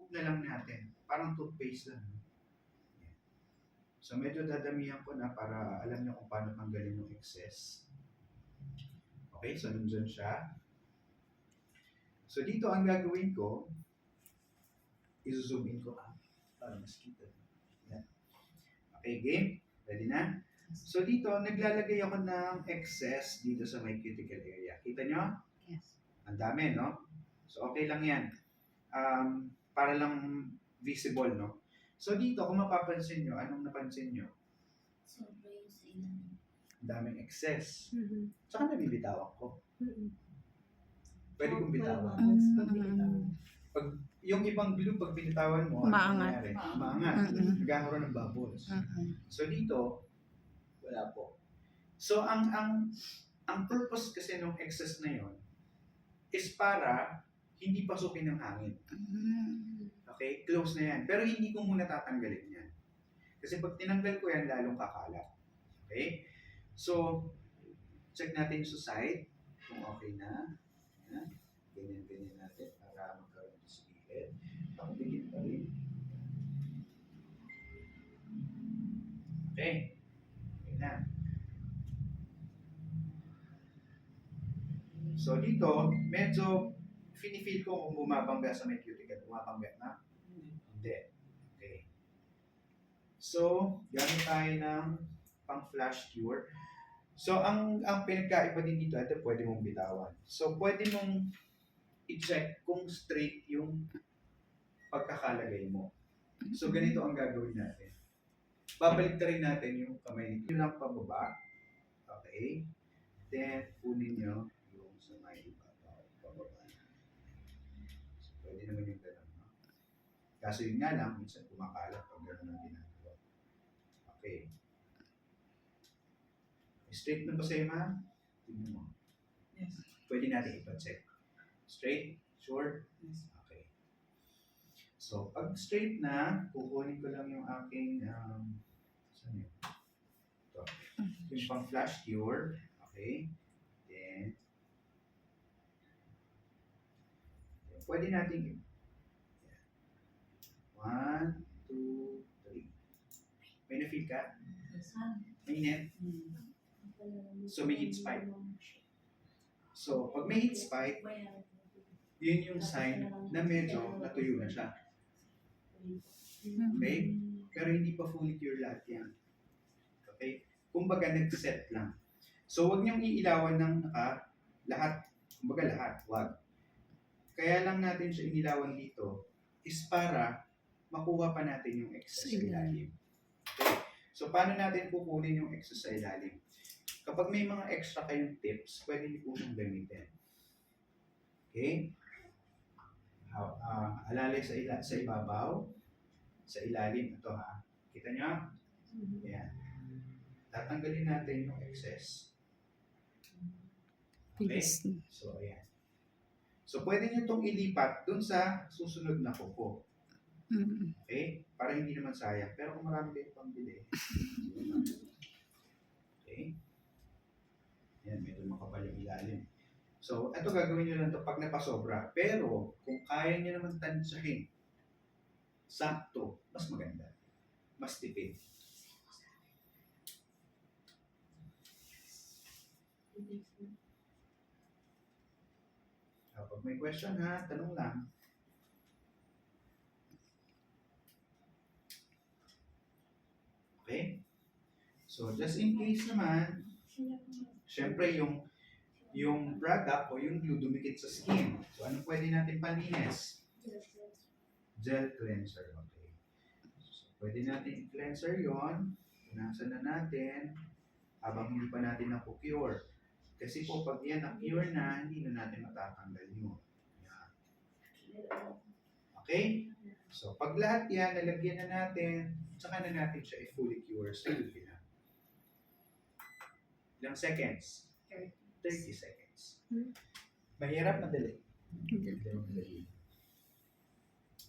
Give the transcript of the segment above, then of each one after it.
scoop na lang natin. Parang toothpaste lang. Yan. So medyo dadamihan ko na para alam nyo kung paano tanggalin yung excess. Okay, so nandun siya. So dito ang gagawin ko, i-zoom in ko para mas kita. Yan. Okay, game? Ready na? So dito, naglalagay ako ng excess dito sa may cuticle area. Kita nyo? Yes. Ang dami, no? So okay lang yan. Para lang visible, no? So dito, kung mapapansin nyo, anong napansin nyo? Sobra yung sa ilalim. Ang daming excess. Mm-hmm. Tsaka nabibitawan ko. Mm-hmm. Pwede kong bitawan. Pag, yung ibang glue, pag binitawan mo, Maangat. Maangat. Nagkakaroon ng bubbles. So dito, wala po. So ang purpose kasi ng excess na yon is para hindi pasukin ng hangin. Okay? Close na yan. Pero hindi ko muna tatanggalin yan. Kasi pag tinanggal ko yan, lalong kakalat. Okay? So, check natin sa side kung okay na. Yan. Ganyan natin para magkaroon sa gilid. Pakibigit pa rin. Okay. Okay na. So dito, medyo feel ko kung bumabangga sa may cuticle. Bumabangga na? Hindi. Okay. So, gamit tayo ng pang flash cure. So, ang pinagkaiba din dito, ito pwede mong bitawan. So, pwede mong i-check kung straight yung pagkakalagay mo. So, ganito ang gagawin natin. Babalik rin natin yung kamay. Yun lang pababa. Okay. Then, kunin nyo yung sa may ibabaw. Pababa. So, pwede naman yung gano'n. No? Kaso yun nga lang, minsan kumakalat pag gano'n ang ginagawa. Okay. Straight na ba sa'yo, ma'am? Tignan mo. Yes. Pwede natin ipa-check. Straight? Sure? Yes. Okay. So, pag straight na, kukunin ko lang yung aking, saan yun? Ito. Yung pang flash cure. Okay. Then, pwede natin, 1, 2, 3. May na-feel ka? Mainit? So, may heat spike. So, pag may heat spike, yun yung sign na medyo natuyo na siya. Okay? Pero hindi pa fully cure lahat yan. Okay? Kumbaga, nag-set lang. So, huwag niyong iilawan ng lahat. Kumbaga, lahat. Huwag. Kaya lang natin siya inilawan dito is para makuha pa natin yung excess sa ilalim. Okay? So, paano natin kukunin yung excess sa ilalim? Kapag may mga extra kayong tips, pwede niyo po siyang gamitin. Okay? Alalay sa ibabaw, sa ilalim. Ito ha. Kita niyo? Ayan. Tatanggalin natin yung excess. Okay? So, ayan. So, pwede niyo itong ilipat dun sa susunod na kuko. Okay? Para hindi naman sayang. Pero kung marami kayo pang bili. Okay? Yan, medyo makapal yung ilalim. So, ito gagawin nyo lang ito pag napasobra. Pero, kung kaya nyo naman tansyahin, sakto, mas maganda. Mas tipid. Kapag may question ha, tanong lang. Okay? So, just in case naman, syempre yung product o yung glue dumikit sa skin. So, ano pwede natin palinis? Gel cleanser. Okay. So, pwede natin i-cleanser yon. Punasan na natin habang hindi pa natin na-cure. Kasi po, pag yan na-cure na, hindi na natin matatanggal yun. Yan. Okay? So, pag lahat yan, nalagyan na natin, saka na natin siya i-fully cure sa UV na. Ilang seconds? 30 seconds. Mahirap, madali. Madali.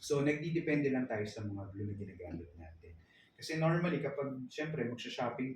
So, nagdidepende lang tayo sa mga glue na ginagamit natin. Kasi normally, kapag, syempre, magsha-shopping